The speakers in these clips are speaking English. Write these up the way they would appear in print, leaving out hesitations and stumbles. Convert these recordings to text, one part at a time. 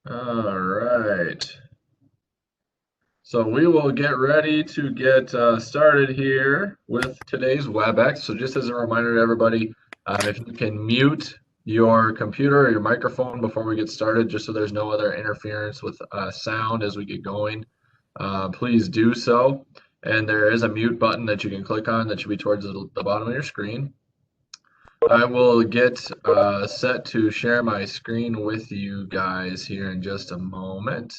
All right. So we will get ready to get started here with today's WebEx. So just as a reminder to everybody, if you can mute your computer or your microphone before we get started, just so there's no other interference with sound as we get going, please do so. And there is a mute button that you can click on that should be towards the bottom of your screen. I will get set to share my screen with you guys here in just a moment.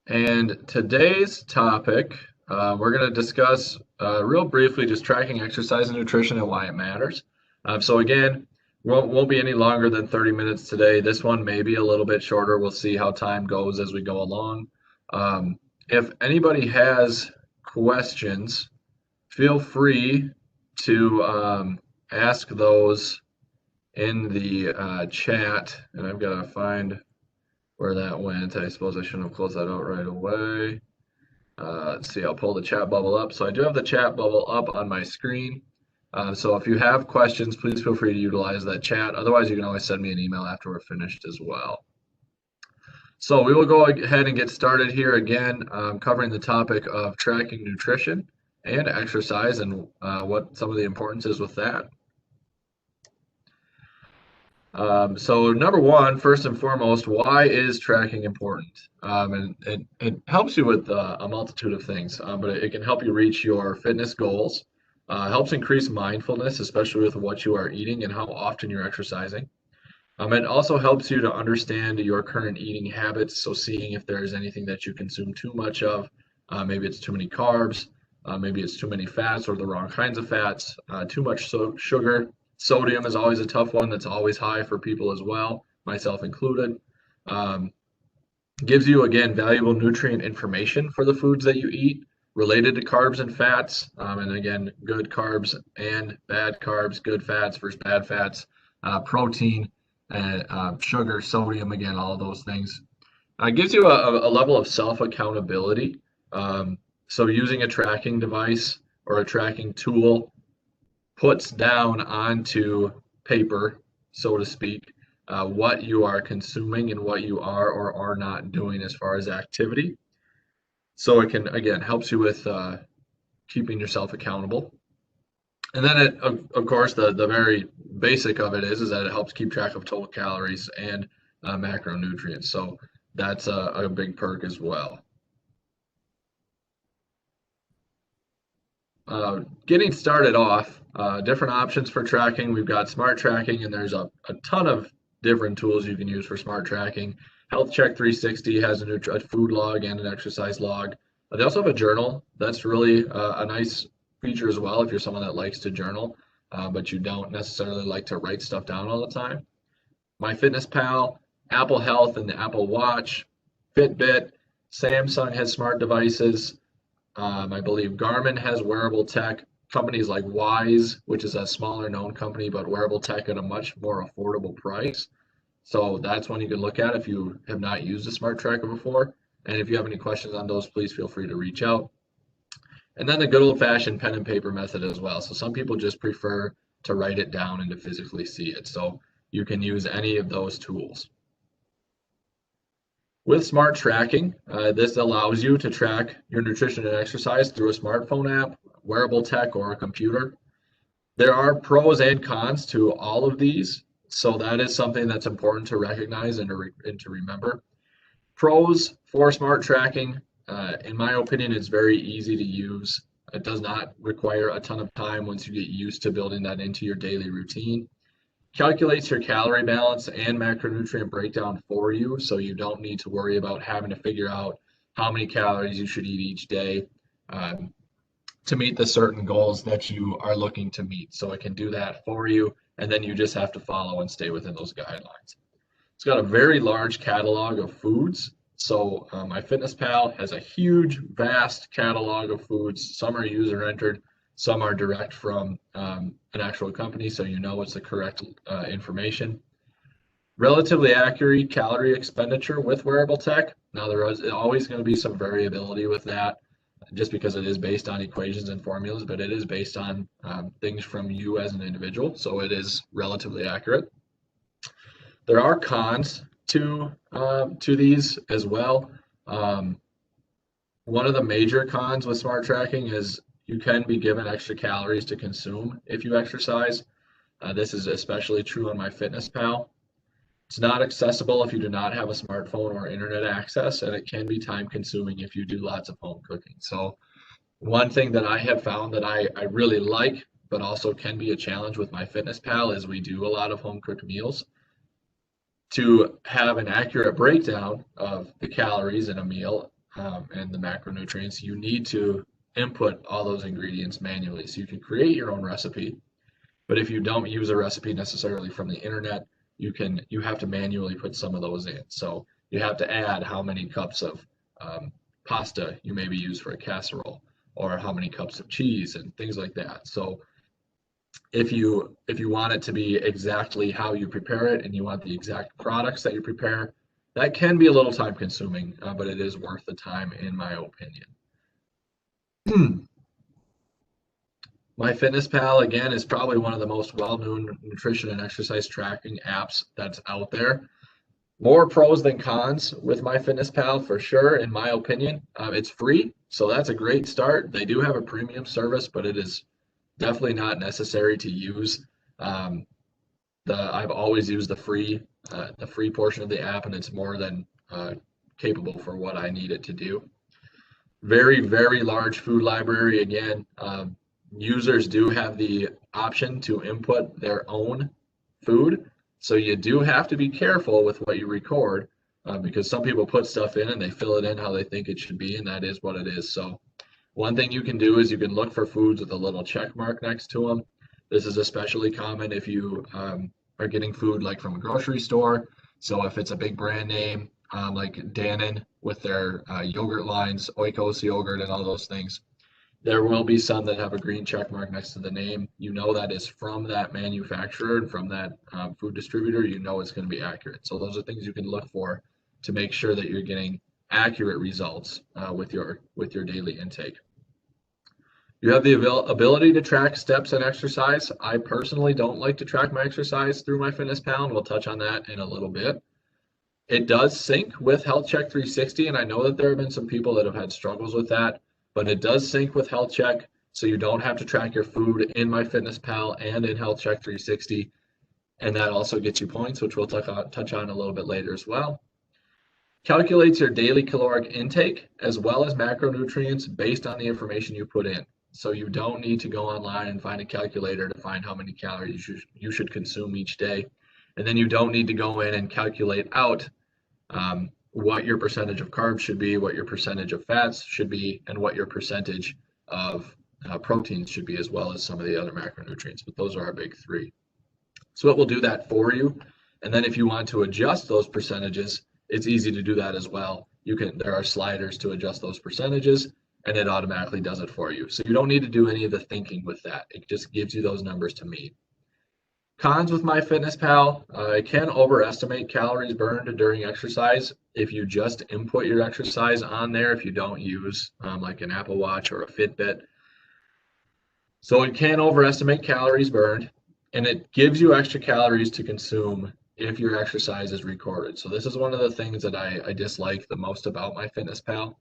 And today's topic, we're going to discuss real briefly just tracking exercise and nutrition and why it matters. So again, won't be any longer than 30 minutes today. This one may be a little bit shorter. We'll see how time goes as we go along. If anybody has questions, feel free to ask those in the chat. And I've got to find where that went. I suppose I shouldn't have closed that out right away. Let's see, I'll pull the chat bubble up. So I do have the chat bubble up on my screen. So if you have questions, please feel free to utilize that chat. Otherwise, you can always send me an email after we're finished as well. So we will go ahead and get started here again, covering the topic of tracking nutrition and exercise and what some of the importance is with that. So number one, first and foremost, why is tracking important? And it helps you with a multitude of things, but it can help you reach your fitness goals, helps increase mindfulness, especially with what you are eating and how often you're exercising. It also helps you to understand your current eating habits, so seeing if there's anything that you consume too much of, maybe it's too many carbs, maybe it's too many fats or the wrong kinds of fats, too much sugar. Sodium is always a tough one that's always high for people as well, myself included. Gives you, again, valuable nutrient information for the foods that you eat related to carbs and fats. And again, good carbs and bad carbs, good fats versus bad fats, protein, sugar, sodium, again, all of those things. It gives you a level of self-accountability. So using a tracking device or a tracking tool puts down onto paper, so to speak, what you are consuming and what you are or are not doing as far as activity. So it can, again, helps you with keeping yourself accountable. And then, of course, the very basic of it is that it helps keep track of total calories and macronutrients. So that's a big perk as well. Getting started off, different options for tracking. We've got smart tracking, and there's a ton of different tools you can use for smart tracking. Health Check 360 has a food log and an exercise log. They also have a journal. That's really a nice feature as well if you're someone that likes to journal, but you don't necessarily like to write stuff down all the time. MyFitnessPal, Apple Health and the Apple Watch, Fitbit, Samsung has smart devices. I believe Garmin has wearable tech. Companies like Wise, which is a smaller known company, but wearable tech at a much more affordable price. So that's one you can look at if you have not used a smart tracker before. And if you have any questions on those, please feel free to reach out. And then the good old-fashioned pen and paper method as well. So some people just prefer to write it down and to physically see it. So you can use any of those tools. With smart tracking, this allows you to track your nutrition and exercise through a smartphone app, wearable tech, or a computer. There are pros and cons to all of these, so that is something that's important to recognize and to remember. Pros for smart tracking, in my opinion, it's very easy to use. It does not require a ton of time once you get used to building that into your daily routine. Calculates your calorie balance and macronutrient breakdown for you, so you don't need to worry about having to figure out how many calories you should eat each day to meet the certain goals that you are looking to meet. So it can do that for you, and then you just have to follow and stay within those guidelines. It's got a very large catalog of foods. So MyFitnessPal has a huge, vast catalog of foods. Some are user entered, some are direct from an actual company, so you know it's the correct information. Relatively accurate calorie expenditure with wearable tech. Now, there is always going to be some variability with that just because it is based on equations and formulas, but it is based on things from you as an individual, so it is relatively accurate. There are cons to these as well. Um, One of the major cons with smart tracking is you can be given extra calories to consume if you exercise. This is especially true on MyFitnessPal. It's not accessible if you do not have a smartphone or internet access, and it can be time consuming if you do lots of home cooking. So one thing that I have found that I really like, but also can be a challenge with MyFitnessPal is we do a lot of home cooked meals. To have an accurate breakdown of the calories in a meal and the macronutrients, you need to input all those ingredients manually. So you can create your own recipe, but if you don't use a recipe necessarily from the internet, you have to manually put some of those in. So you have to add how many cups of pasta you maybe use for a casserole, or how many cups of cheese and things like that. So if you want it to be exactly how you prepare it and you want the exact products that you prepare, that can be a little time consuming, but it is worth the time in my opinion. MyFitnessPal again is probably one of the most well-known nutrition and exercise tracking apps that's out there. More pros than cons with MyFitnessPal for sure, in my opinion. It's free, so that's a great start. They do have a premium service, but it is definitely not necessary to use. Um, I've always used the free portion of the app, and it's more than capable for what I need it to do. Very, very large food library. Again, users do have the option to input their own food, so you do have to be careful with what you record because some people put stuff in and they fill it in how they think it should be, and that is what it is. So one thing you can do is you can look for foods with a little check mark next to them. This is especially common if you are getting food like from a grocery store. So if it's a big brand name like Dannon with their yogurt lines, Oikos yogurt, and all those things, there will be some that have a green check mark next to the name. You know that is from that manufacturer and from that food distributor. You know it's going to be accurate. So those are things you can look for to make sure that you're getting accurate results with your daily intake. You have the ability to track steps and exercise. I personally don't like to track my exercise through MyFitnessPal, and we'll touch on that in a little bit. It does sync with Health Check 360, and I know that there have been some people that have had struggles with that, but it does sync with Health Check, so you don't have to track your food in MyFitnessPal and in Health Check 360, and that also gets you points, which we'll touch on a little bit later as well. Calculates your daily caloric intake as well as macronutrients based on the information you put in. So you don't need to go online and find a calculator to find how many calories you should consume each day. And then you don't need to go in and calculate out what your percentage of carbs should be, what your percentage of fats should be, and what your percentage of proteins should be, as well as some of the other macronutrients. But those are our big three. So it will do that for you. And then if you want to adjust those percentages, it's easy to do that as well. There are sliders to adjust those percentages, and it automatically does it for you. So you don't need to do any of the thinking with that. It just gives you those numbers to meet. Cons with MyFitnessPal, it can overestimate calories burned during exercise if you just input your exercise on there, if you don't use like an Apple Watch or a Fitbit. So it can overestimate calories burned, and it gives you extra calories to consume if your exercise is recorded. So this is one of the things that I dislike the most about MyFitnessPal.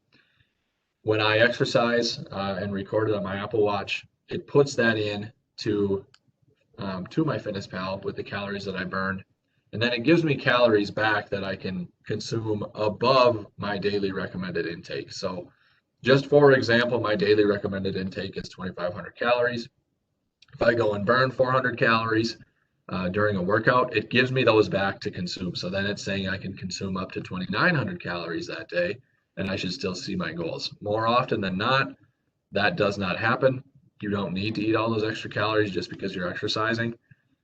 When I exercise and record it on my Apple Watch, it puts that in to MyFitnessPal with the calories that I burned, and then it gives me calories back that I can consume above my daily recommended intake. So just for example, my daily recommended intake is 2,500 calories. If I go and burn 400 calories during a workout, it gives me those back to consume. So then it's saying I can consume up to 2,900 calories that day, and I should still see my goals. More often than not, that does not happen. You don't need to eat all those extra calories just because you're exercising.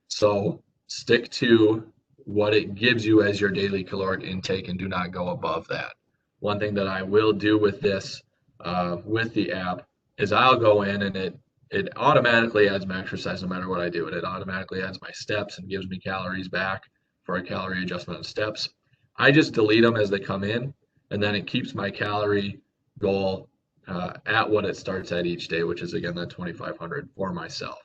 So stick to what it gives you as your daily caloric intake and do not go above that. One thing that I will do with this, with the app, is I'll go in and it automatically adds my exercise no matter what I do. And it automatically adds my steps and gives me calories back for a calorie adjustment of steps. I just delete them as they come in, and then it keeps my calorie goal at what it starts at each day, which is again that 2,500 for myself.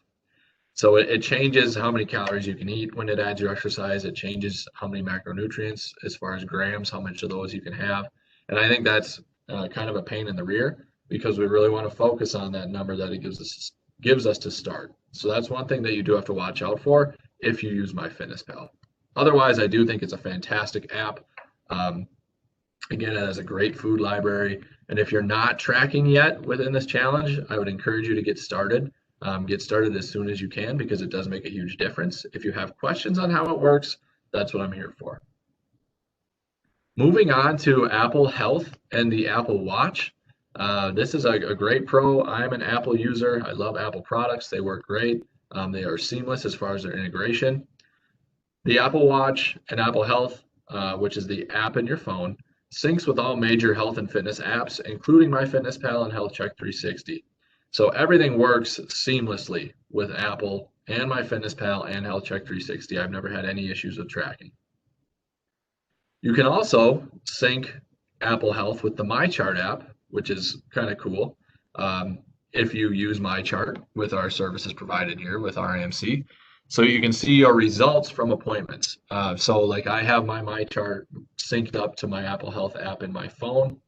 So it changes how many calories you can eat when it adds your exercise. It changes how many macronutrients as far as grams, how much of those you can have. And I think that's kind of a pain in the rear because we really want to focus on that number that it gives us to start. So that's one thing that you do have to watch out for if you use MyFitnessPal. Otherwise, I do think it's a fantastic app. Um, Again, it has a great food library. And if you're not tracking yet within this challenge, I would encourage you to get started. Get started as soon as you can because it does make a huge difference. If you have questions on how it works, that's what I'm here for. Moving on to Apple Health and the Apple Watch. This is a great pro. I'm an Apple user. I love Apple products. They work great. They are seamless as far as their integration. The Apple Watch and Apple Health, which is the app in your phone, syncs with all major health and fitness apps, including MyFitnessPal and Health Check 360. So everything works seamlessly with Apple and MyFitnessPal and Health Check 360. I've never had any issues with tracking. You can also sync Apple Health with the MyChart app, which is kind of cool. If you use MyChart with our services provided here with RAMC, so you can see your results from appointments. So like I have my MyChart synced up to my Apple Health app in my phone.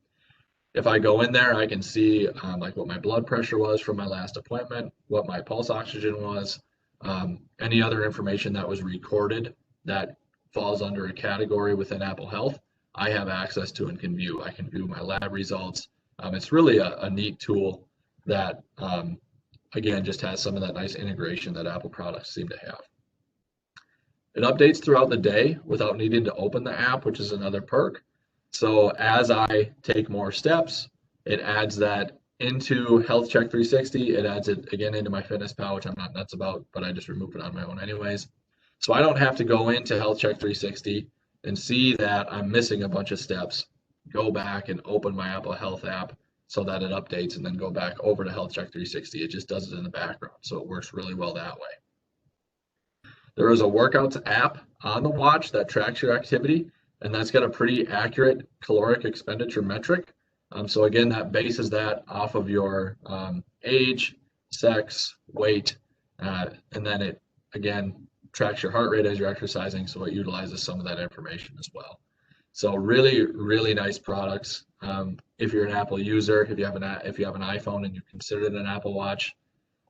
If I go in there, I can see like what my blood pressure was from my last appointment, what my pulse oxygen was, any other information that was recorded that falls under a category within Apple Health, I have access to and can view. I can view my lab results. It's really a neat tool that, again, just has some of that nice integration that Apple products seem to have. It updates throughout the day without needing to open the app, which is another perk. So as I take more steps, it adds that into Health Check 360. It adds it again into MyFitnessPal, which I'm not nuts about, but I just remove it on my own anyways. So I don't have to go into Health Check 360 and see that I'm missing a bunch of steps, go back and open my Apple Health app so that it updates and then go back over to Health Check 360. It just does it in the background. So it works really well that way. There is a workouts app on the watch that tracks your activity, and that's got a pretty accurate caloric expenditure metric. So again, that bases that off of your age, sex, weight, and then it, again, tracks your heart rate as you're exercising, so it utilizes some of that information as well. So really, really nice products. If you're an Apple user, if you have an iPhone and you consider it an Apple Watch,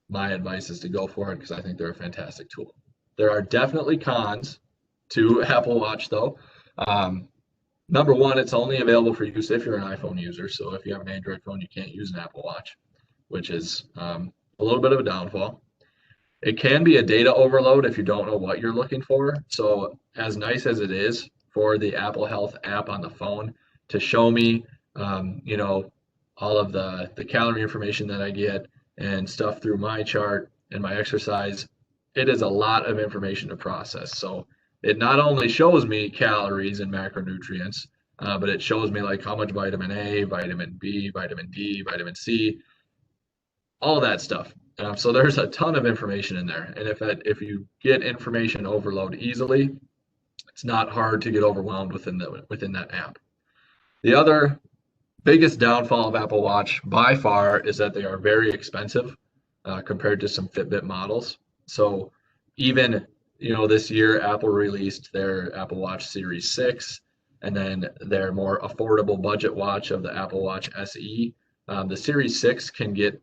my advice is to go for it because I think they're a fantastic tool. There are definitely cons to Apple Watch though. Number one, it's only available for use if you're an iPhone user. So if you have an Android phone, you can't use an Apple Watch, which is a little bit of a downfall. It can be a data overload if you don't know what you're looking for. So as nice as it is for the Apple Health app on the phone to show me, all of the calorie information that I get and stuff through my chart and my exercise, it is a lot of information to process. So it not only shows me calories and macronutrients, but it shows me like how much vitamin A, vitamin B, vitamin D, vitamin C, all that stuff. So there's a ton of information in there. And if you get information overload easily, it's not hard to get overwhelmed within that app. The other biggest downfall of Apple Watch by far is that they are very expensive compared to some Fitbit models. So even this year Apple released their Apple Watch Series 6 and then their more affordable budget watch of the Apple Watch SE. The Series 6 can get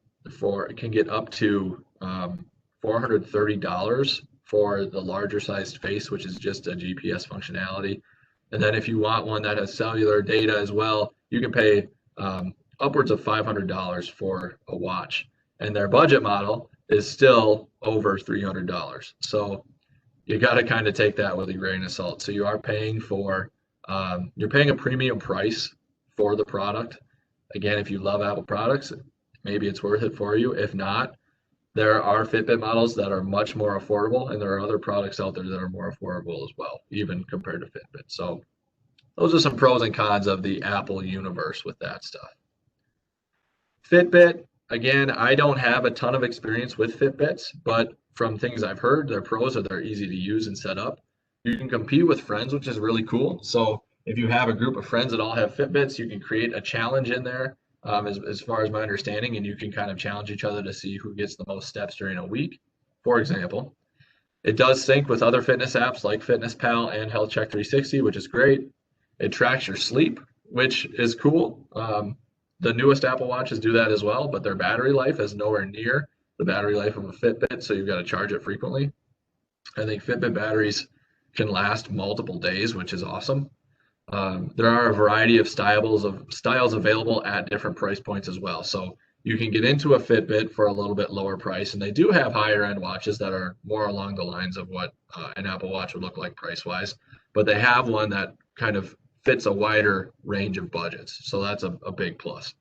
up to $430 for the larger sized face, which is just a GPS functionality. And then if you want one that has cellular data as well, you can pay upwards of $500 for a watch. And their budget model is still over $300. So you got to kind of take that with a grain of salt. So you are paying you're paying a premium price for the product. Again, if you love Apple products, maybe it's worth it for you. If not, there are Fitbit models that are much more affordable, and there are other products out there that are more affordable as well, even compared to Fitbit. So those are some pros and cons of the Apple universe with that stuff. Fitbit, again, I don't have a ton of experience with Fitbits, but from things I've heard, they're pros are they're easy to use and set up. You can compete with friends, which is really cool. So if you have a group of friends that all have Fitbits, you can create a challenge in there. As far as my understanding, and you can kind of challenge each other to see who gets the most steps during a week. for example. It does sync with other fitness apps like FitnessPal and HealthCheck 360, which is great. It tracks your sleep, which is cool. The newest Apple Watches do that as well, but their battery life is nowhere near the battery life of a Fitbit, so you've got to charge it frequently. I think Fitbit batteries can last multiple days, which is awesome. There are a variety of styles available at different price points as well. So you can get into a Fitbit for a little bit lower price, and they do have higher end watches that are more along the lines of what an Apple Watch would look like price wise. But they have one that kind of fits a wider range of budgets. So that's a big plus.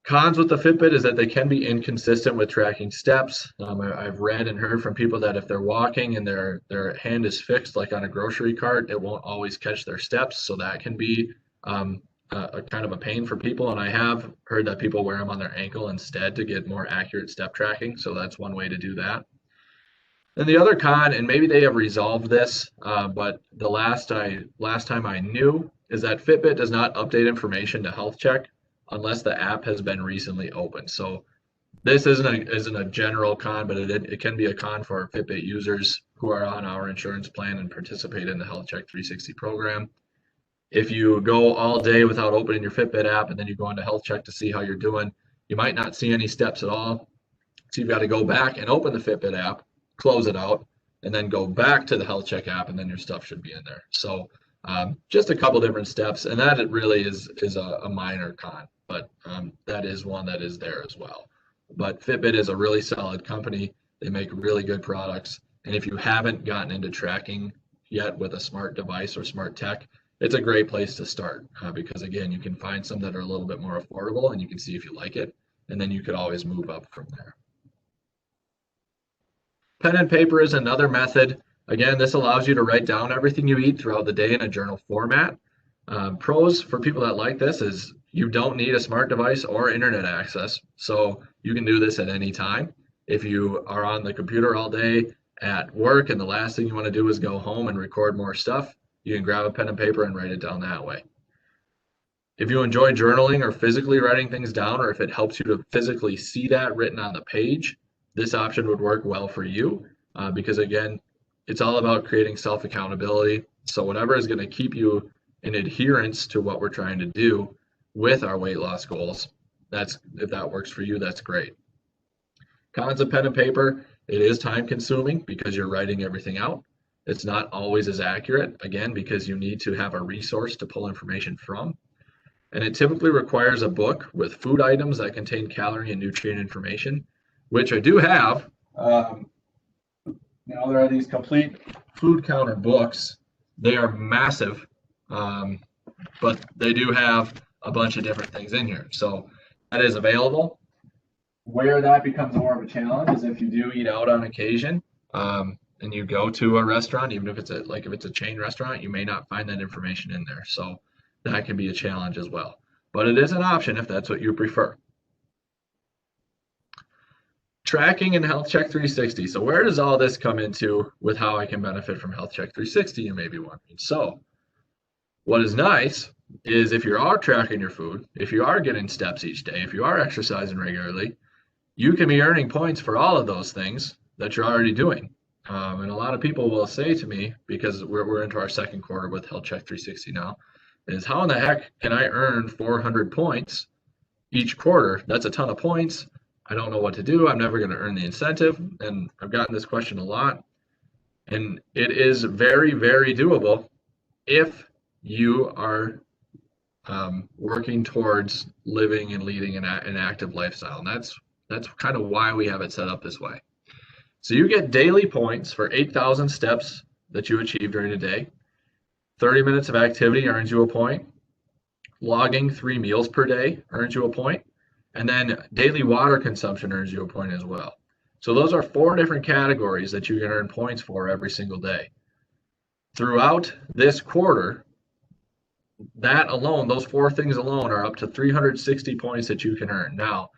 Cons with the Fitbit is that they can be inconsistent with tracking steps. I've read and heard from people that if they're walking and their hand is fixed, like on a grocery cart, it won't always catch their steps. So that can be a kind of a pain for people. And I have heard that people wear them on their ankle instead to get more accurate step tracking. So that's one way to do that. And the other con, and maybe they have resolved this, but the last time I knew is that Fitbit does not update information to Health Check unless the app has been recently opened. So this isn't a general con, but it can be a con for Fitbit users who are on our insurance plan and participate in the Health Check 360 program. If you go all day without opening your Fitbit app and then you go into Health Check to see how you're doing, you might not see any steps at all. So you've got to go back and open the Fitbit app, close it out, and then go back to the Health Check app, and then your stuff should be in there. So just a couple different steps, and that it really is a minor con, but that is one that is there as well. But Fitbit is a really solid company. They make really good products, and if you haven't gotten into tracking yet with a smart device or smart tech, it's a great place to start because again, you can find some that are a little bit more affordable, and you can see if you like it, and then you could always move up from there. Pen and paper is another method. Again, this allows you to write down everything you eat throughout the day in a journal format. Pros for people that like this is you don't need a smart device or internet access, so you can do this at any time. If you are on the computer all day at work and the last thing you want to do is go home and record more stuff, you can grab a pen and paper and write it down that way. If you enjoy journaling or physically writing things down, or if it helps you to physically see that written on the page, this option would work well for you because again, it's all about creating self-accountability. So whatever is going to keep you in adherence to what we're trying to do with our weight loss goals, if that works for you, that's great. Cons of pen and paper, it is time consuming because you're writing everything out. It's not always as accurate, again, because you need to have a resource to pull information from. And it typically requires a book with food items that contain calorie and nutrient information, which I do have. There are these complete food counter books. They are massive, but they do have a bunch of different things in here. So that is available. Where that becomes more of a challenge is if you do eat out on occasion and you go to a restaurant, even if it's a chain restaurant, you may not find that information in there. So that can be a challenge as well. But it is an option if that's what you prefer. Tracking and Health Check 360. So where does all this come into with how I can benefit from Health Check 360, you may be wondering. So what is nice is if you are tracking your food, if you are getting steps each day, if you are exercising regularly, you can be earning points for all of those things that you're already doing. And a lot of people will say to me, because we're into our second quarter with Health Check 360 now, is how in the heck can I earn 400 points each quarter? That's a ton of points. I don't know what to do. I'm never going to earn the incentive. And I've gotten this question a lot. And it is very, very doable if you are working towards living and leading an active lifestyle. And that's kind of why we have it set up this way. So you get daily points for 8,000 steps that you achieve during a day. 30 minutes of activity earns you a point. Logging 3 meals per day earns you a point. And then daily water consumption earns you a point as well. So those are 4 different categories that you can earn points for every single day. Throughout this quarter, that alone, those 4 things alone are up to 360 points that you can earn. Now,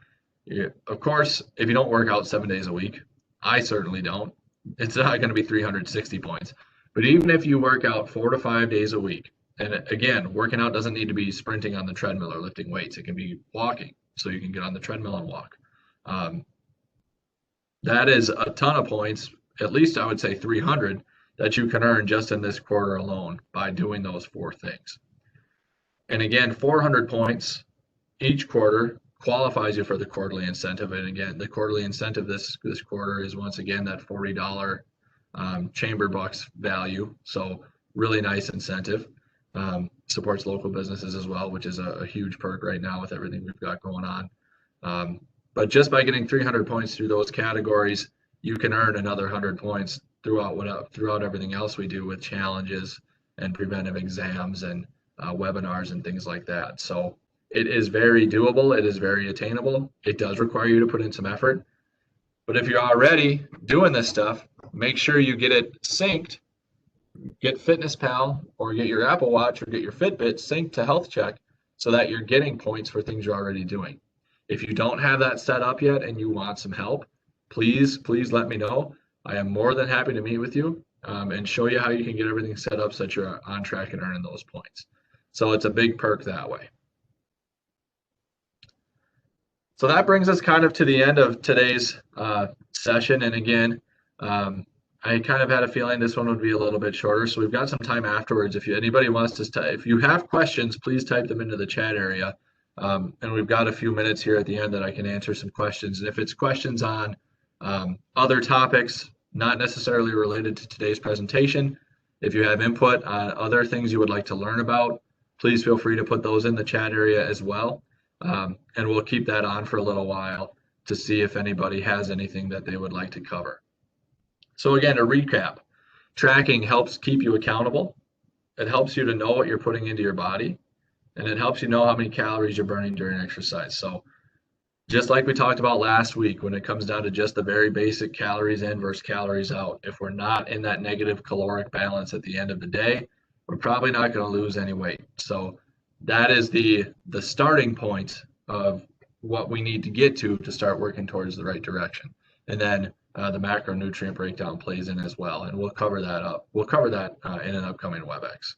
of course, if you don't work out 7 days a week, I certainly don't, it's not going to be 360 points. But even if you work out 4 to 5 days a week, and again, working out doesn't need to be sprinting on the treadmill or lifting weights. It can be walking. So you can get on the treadmill and walk. That is a ton of points, at least I would say 300, that you can earn just in this quarter alone by doing those 4 things. And again, 400 points each quarter qualifies you for the quarterly incentive. And again, the quarterly incentive this quarter is once again that $40 chamber bucks value. So really nice incentive. Supports local businesses as well, which is a huge perk right now with everything we've got going on. But just by getting 300 points through those categories, you can earn another 100 points throughout everything else we do with challenges and preventive exams and webinars and things like that. So it is very doable. It is very attainable. It does require you to put in some effort. But if you're already doing this stuff, make sure you get it synced. Get FitnessPal or get your Apple Watch or get your Fitbit synced to Health Check so that you're getting points for things you're already doing. If you don't have that set up yet and you want some help, please let me know. I am more than happy to meet with you and show you how you can get everything set up so that you're on track and earning those points. So it's a big perk that way. So that brings us kind of to the end of today's session. And again, I kind of had a feeling this one would be a little bit shorter. So we've got some time afterwards. If anybody wants to, if you have questions, please type them into the chat area. And we've got a few minutes here at the end that I can answer some questions. And if it's questions on other topics, not necessarily related to today's presentation, if you have input on other things you would like to learn about, please feel free to put those in the chat area as well. And we'll keep that on for a little while to see if anybody has anything that they would like to cover. So again, to recap, tracking helps keep you accountable. It helps you to know what you're putting into your body, and it helps you know how many calories you're burning during exercise. So just like we talked about last week, when it comes down to just the very basic calories in versus calories out, if we're not in that negative caloric balance at the end of the day, we're probably not going to lose any weight. So that is the starting point of what we need to get to start working towards the right direction. And then the macronutrient breakdown plays in as well, and we'll cover that up. We'll cover that in an upcoming WebEx.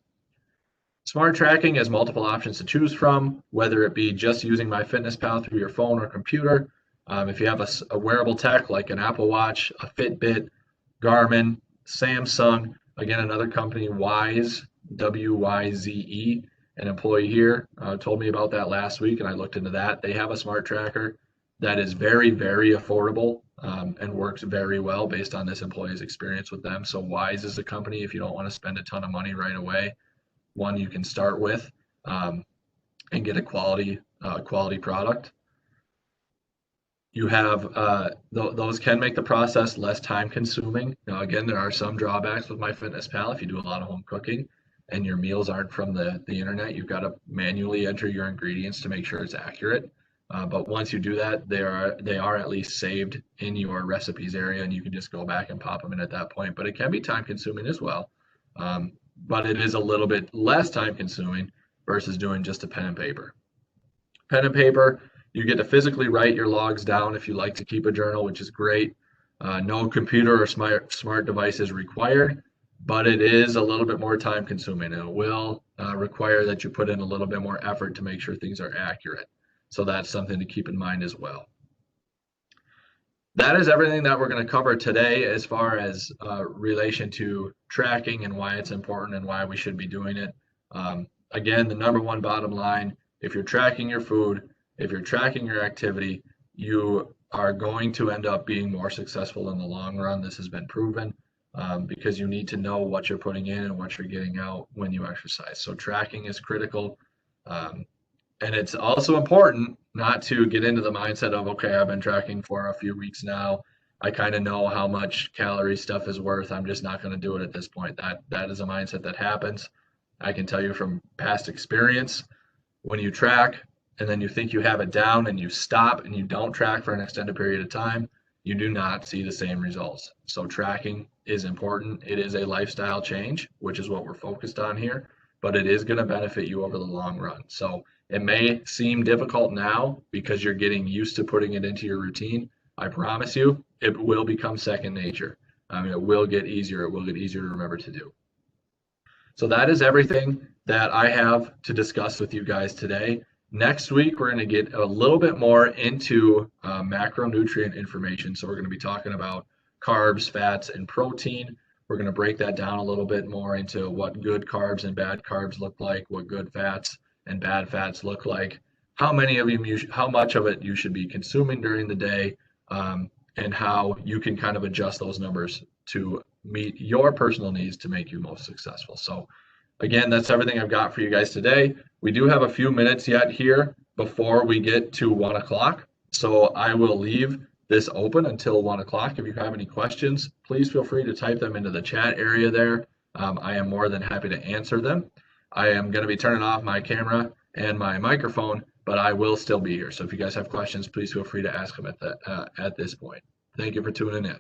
Smart tracking has multiple options to choose from, whether it be just using MyFitnessPal through your phone or computer. If you have a wearable tech like an Apple Watch, a Fitbit, Garmin, Samsung, again, another company, Wyze, W-Y-Z-E, an employee here told me about that last week, and I looked into that. They have a smart tracker that is very, very affordable and works very well based on this employee's experience with them. So Wyze is a company, if you don't want to spend a ton of money right away, one you can start with and get a quality product. You have those can make the process less time consuming. Now, again, there are some drawbacks with MyFitnessPal. If you do a lot of home cooking and your meals aren't from the internet, you've got to manually enter your ingredients to make sure it's accurate. But once you do that, they are at least saved in your recipes area, and you can just go back and pop them in at that point. But it can be time consuming as well. But it is a little bit less time consuming versus doing just a pen and paper. Pen and paper, you get to physically write your logs down if you like to keep a journal, which is great. No computer or smart device is required, but it is a little bit more time consuming, and it will require that you put in a little bit more effort to make sure things are accurate. So that's something to keep in mind as well. That is everything that we're going to cover today as far as relation to tracking and why it's important and why we should be doing it. Again, the number one bottom line, if you're tracking your food, if you're tracking your activity, you are going to end up being more successful in the long run. This has been proven because you need to know what you're putting in and what you're getting out when you exercise. So tracking is critical. And it's also important not to get into the mindset of, okay, I've been tracking for a few weeks now. I kind of know how much calorie stuff is worth. I'm just not going to do it at this point. That is a mindset that happens. I can tell you from past experience, when you track and then you think you have it down and you stop and you don't track for an extended period of time, you do not see the same results. So tracking is important. It is a lifestyle change, which is what we're focused on here, but it is going to benefit you over the long run. So it may seem difficult now because you're getting used to putting it into your routine. I promise you, it will become second nature. It will get easier. It will get easier to remember to do. So that is everything that I have to discuss with you guys today. Next week, we're going to get a little bit more into macronutrient information. So we're going to be talking about carbs, fats, and protein. We're going to break that down a little bit more into what good carbs and bad carbs look like, what good fats and bad fats look like, how much of it you should be consuming during the day, and how you can kind of adjust those numbers to meet your personal needs to make you most successful. So again, that's everything I've got for you guys today. We do have a few minutes yet here before we get to 1 o'clock. So I will leave this open until 1 o'clock. If you have any questions, please feel free to type them into the chat area there. I am more than happy to answer them. I am going to be turning off my camera and my microphone, but I will still be here. So if you guys have questions, please feel free to ask them at this point. Thank you for tuning in.